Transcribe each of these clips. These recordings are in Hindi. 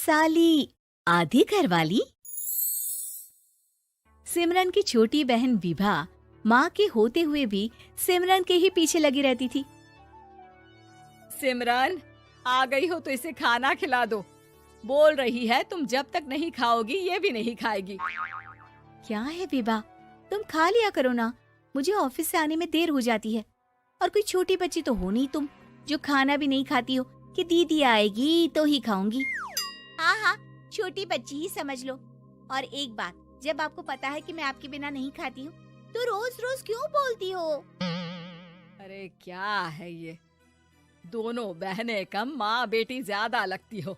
साली आधी घरवाली। सिमरन की छोटी बहन विभा माँ के होते हुए भी सिमरन के ही पीछे लगी रहती थी। सिमरन, आ गई हो तो इसे खाना खिला दो। बोल रही है तुम जब तक नहीं खाओगी ये भी नहीं खाएगी। क्या है विभा, तुम खा लिया करो ना, मुझे ऑफिस से आने में देर हो जाती है। और कोई छोटी बच्ची तो हो नहीं तुम जो खाना भी नहीं खाती हो कि दीदी आएगी तो ही खाऊंगी। हाँ हाँ, छोटी बच्ची ही समझ लो। और एक बात, जब आपको पता है कि मैं आपके बिना नहीं खाती हूँ तो रोज रोज क्यों बोलती हो? अरे क्या है ये, दोनों बहनें कम माँ बेटी ज्यादा लगती हो।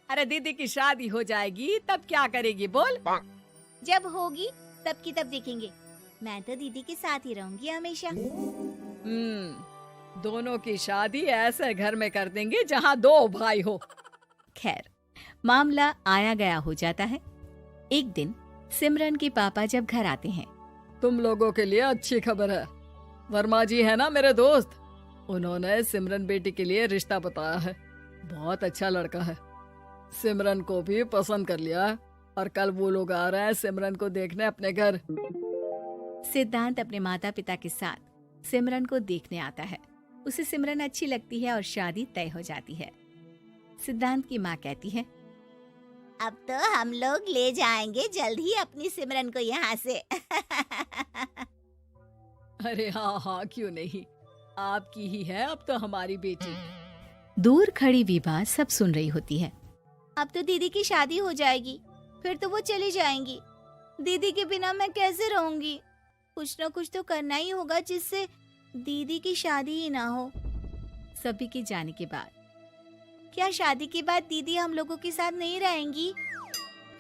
अरे दीदी की शादी हो जाएगी तब क्या करेगी बोल? जब होगी तब की तब देखेंगे। मैं तो दीदी के साथ ही रहूंगी हमेशा। दोनों की शादी ऐसे घर में कर देंगे जहाँ दो भाई हो। खैर, मामला आया गया हो जाता है। एक दिन सिमरन के पापा जब घर आते हैं। तुम लोगों के लिए अच्छी खबर है। वर्मा जी है ना मेरे दोस्त, उन्होंने सिमरन बेटी के लिए रिश्ता बताया है। बहुत अच्छा लड़का है, सिमरन को भी पसंद कर लिया है और कल वो लोग आ रहे हैं सिमरन को देखने अपने घर। सिद्धांत अपने माता पिता के साथ सिमरन को देखने आता है। उसे सिमरन अच्छी लगती है और शादी तय हो जाती है। सिद्धांत की माँ कहती है, अब तो हम लोग ले जाएंगे जल्द ही अपनी सिमरन को यहाँ से। अरे हाँ हाँ, क्यों नहीं, आपकी ही है अब तो हमारी बेटी। दूर खड़ी विभा सब सुन रही होती है। अब तो दीदी की शादी हो जाएगी, फिर तो वो चली जाएंगी। दीदी के बिना मैं कैसे रहूंगी? कुछ न कुछ तो करना ही होगा जिससे दीदी की शादी ही ना हो। सभी के जाने के बाद क्या शादी के बाद दीदी हम लोगों के साथ नहीं रहेंगी?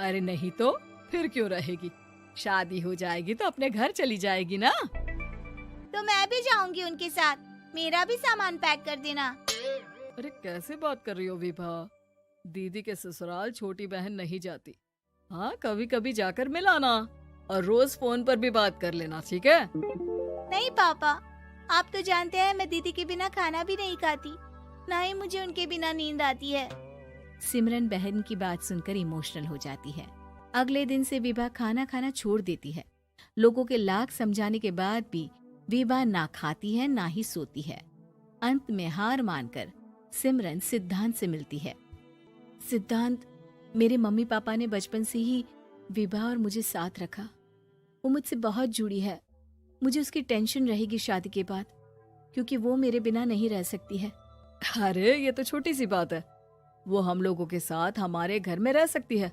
अरे नहीं तो फिर क्यों रहेगी, शादी हो जाएगी तो अपने घर चली जाएगी ना। तो मैं भी जाऊंगी उनके साथ, मेरा भी सामान पैक कर देना। अरे कैसे बात कर रही हो विभा, दीदी के ससुराल छोटी बहन नहीं जाती। हाँ, कभी कभी जाकर मिलाना और रोज फोन पर भी बात कर लेना, ठीक है? नहीं पापा, आप तो जानते हैं मैं दीदी के बिना खाना भी नहीं खाती, ना ही मुझे उनके बिना नींद आती है। सिमरन बहन की बात सुनकर इमोशनल हो जाती है। अगले दिन से विभा खाना खाना छोड़ देती है। लोगों के लाख समझाने के बाद भी विभा ना खाती है ना ही सोती है। अंत में हार मानकर सिमरन सिद्धांत से मिलती है। सिद्धांत, मेरे मम्मी पापा ने बचपन से ही विभा और मुझे साथ रखा। वो मुझसे बहुत जुड़ी है। मुझे उसकी टेंशन रहेगी शादी के बाद, क्योंकि वो मेरे बिना नहीं रह सकती है। अरे ये तो छोटी सी बात है, वो हम लोगों के साथ हमारे घर में रह सकती है।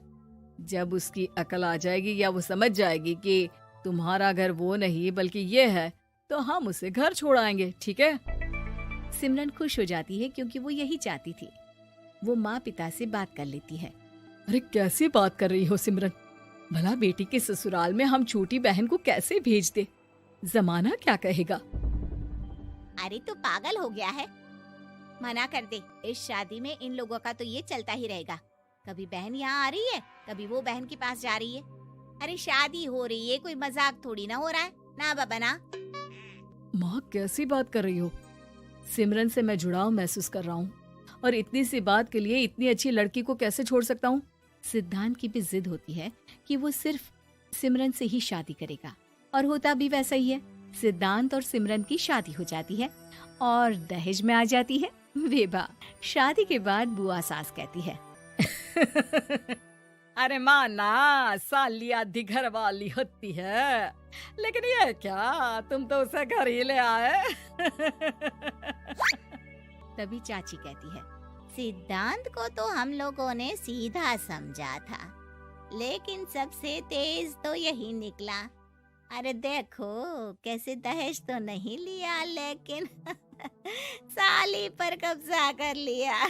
जब उसकी अकल आ जाएगी या वो समझ जाएगी कि तुम्हारा घर वो नहीं बल्कि ये है, तो हम उसे घर छोड़ आएंगे, ठीक है? सिमरन खुश हो जाती है क्योंकि वो यही चाहती थी। वो माँ पिता से बात कर लेती है। अरे कैसी बात कर रही हो सिमरन, भला बेटी के ससुराल में हम छोटी बहन को कैसे भेज दे, जमाना क्या कहेगा? अरे तो पागल हो गया है, मना कर दे। इस शादी में इन लोगों का तो ये चलता ही रहेगा, कभी बहन यहाँ आ रही है, कभी वो बहन के पास जा रही है। अरे शादी हो रही है, कोई मजाक थोड़ी ना हो रहा है ना बाबा ना। माँ कैसी बात कर रही हो, सिमरन से मैं जुड़ाव महसूस कर रहा हूँ और इतनी सी बात के लिए इतनी अच्छी लड़की को कैसे छोड़ सकता हूँ? सिद्धांत की भी जिद होती है कि वो सिर्फ सिमरन से ही शादी करेगा, और होता भी वैसा ही है। सिद्धांत और सिमरन की शादी हो जाती है और दहेज में आ जाती है विभा। शादी के बाद बुआ सास कहती है, अरे माँ ना, साली आधी घर वाली होती है, लेकिन ये क्या, तुम तो उसे घर ही ले आए। तभी चाची कहती है, सिद्धांत को तो हम लोगों ने सीधा समझा था, लेकिन सबसे तेज तो यही निकला। अरे देखो कैसे दहेज तो नहीं लिया, लेकिन साली पर कब्जा कर लिया।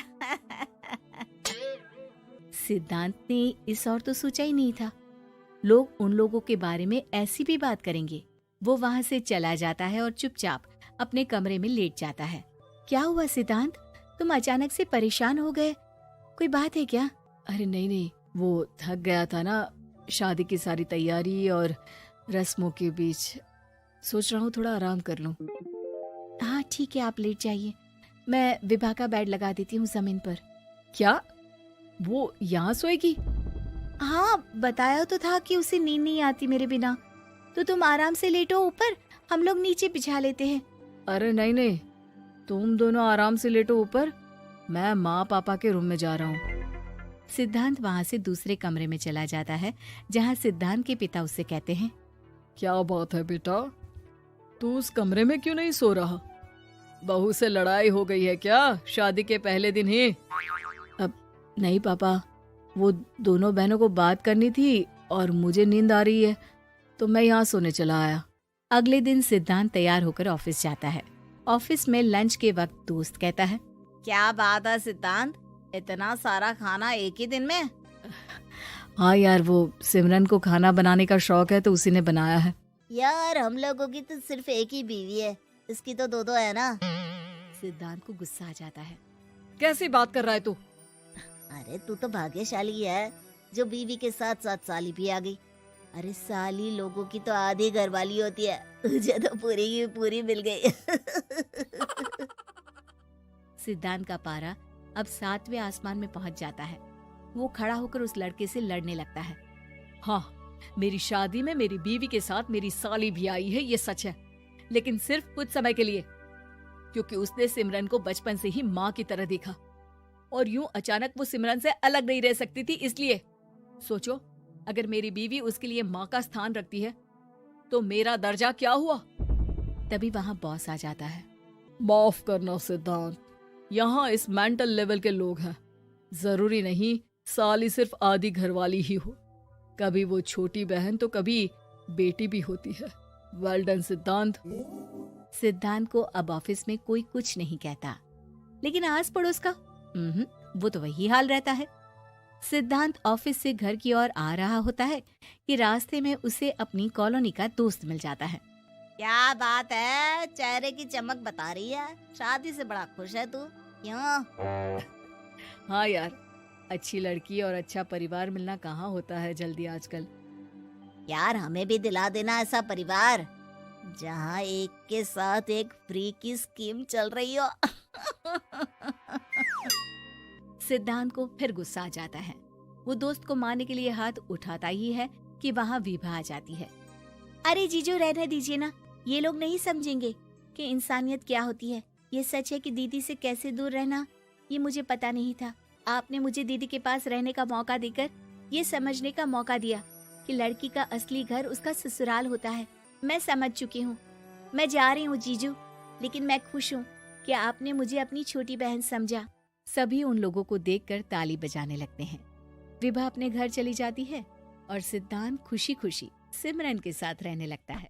सिद्धांत ने इस और तो सोचा ही नहीं था, लोग उन लोगों के बारे में ऐसी भी बात करेंगे। वो वहाँ से चला जाता है और चुपचाप अपने कमरे में लेट जाता है। क्या हुआ सिद्धांत, तुम अचानक से परेशान हो गए, कोई बात है क्या? अरे नहीं, वो थक गया था ना, शादी की सारी तैयारी और रस्मों के बीच, सोच रहा हूँ थोड़ा आराम कर लूं। हाँ ठीक है, आप लेट जाइए, मैं विभा का बेड लगा देती हूँ जमीन पर। क्या वो यहाँ सोएगी? हाँ, बताया तो था कि उसे नींद नहीं आती मेरे बिना। तो तुम आराम से लेटो ऊपर, हम लोग नीचे बिछा लेते हैं। अरे नहीं नहीं, तुम दोनों आराम से लेटो ऊपर, मैं माँ पापा के रूम में जा रहा हूँ। सिद्धांत वहाँ से दूसरे कमरे में चला जाता है, जहाँ सिद्धांत के पिता उससे कहते हैं, क्या बात है बेटा, तू उस कमरे में क्यों नहीं सो रहा? बहू से लड़ाई हो गई है क्या शादी के पहले दिन ही? अब नहीं पापा, वो दोनों बहनों को बात करनी थी और मुझे नींद आ रही है, तो मैं यहाँ सोने चला आया। अगले दिन सिद्धांत तैयार होकर ऑफिस जाता है। ऑफिस में लंच के वक्त दोस्त कहता है, क्या बात है सिद्धांत, इतना सारा खाना एक ही दिन में? हाँ यार, वो सिमरन को खाना बनाने का शौक है तो उसी ने बनाया है। यार हम लोगों की तो सिर्फ एक ही बीवी है, इसकी तो दो है ना। सिद्धांत को गुस्सा आ जाता है। कैसी बात कर रहा है तू? अरे तू तो भाग्यशाली है जो बीवी के साथ साथ साली भी आ गई। अरे साली लोगों की तो आधी घरवाली होती है, तुझे तो पूरी की पूरी मिल गई। सिद्धांत का पारा अब 7वें आसमान में पहुंच जाता है। वो खड़ा होकर उस लड़के से लड़ने लगता है। हाँ, मेरी शादी में मेरी बीवी के साथ मेरी साली भी आई है, ये सच है, लेकिन सिर्फ कुछ समय के लिए, क्योंकि उसने सिमरन को बचपन से ही माँ की तरह देखा और यूं अचानक वो सिमरन से अलग नहीं रह सकती थी। इसलिए सोचो, अगर मेरी बीवी उसके लिए माँ का स्थान रखती है तो मेरा दर्जा क्या हुआ? तभी वहाँ बॉस आ जाता है। माफ करना सिद्धांत, यहाँ इस मेंटल लेवल के लोग हैं, जरूरी नहीं साली सिर्फ आधी घरवाली ही हो, कभी वो छोटी बहन तो कभी बेटी भी होती है। वेल डन सिद्धांत। सिद्धांत को अब ऑफिस में कोई कुछ नहीं कहता, लेकिन आस पड़ोस का वो तो वही हाल रहता है। सिद्धांत ऑफिस से घर की ओर आ रहा होता है कि रास्ते में उसे अपनी कॉलोनी का दोस्त मिल जाता है। क्या बात है, चेहरे की चमक बता रही है, शादी से बड़ा खुश है तू, क्यों? हाँ यार, अच्छी लड़की और अच्छा परिवार मिलना कहाँ होता है जल्दी आजकल। यार हमें भी दिला देना ऐसा परिवार जहाँ एक के साथ एक फ्री की स्कीम चल रही हो। सिद्धांत को फिर गुस्सा आ जाता है। वो दोस्त को मारने के लिए हाथ उठाता ही है कि वहाँ विभा आ जाती है। अरे जीजू, रहने दीजिए ना, ये लोग नहीं समझेंगे कि इंसानियत क्या होती है। ये सच है कि दीदी से कैसे दूर रहना, ये मुझे पता नहीं था। आपने मुझे दीदी के पास रहने का मौका देकर ये समझने का मौका दिया कि लड़की का असली घर उसका ससुराल होता है। मैं समझ चुकी हूँ, मैं जा रही हूँ जीजू, लेकिन मैं खुश हूँ कि आपने मुझे अपनी छोटी बहन समझा। सभी उन लोगों को देखकर ताली बजाने लगते हैं। विभा अपने घर चली जाती है और सिद्धांत खुशी खुशी सिमरन के साथ रहने लगता है।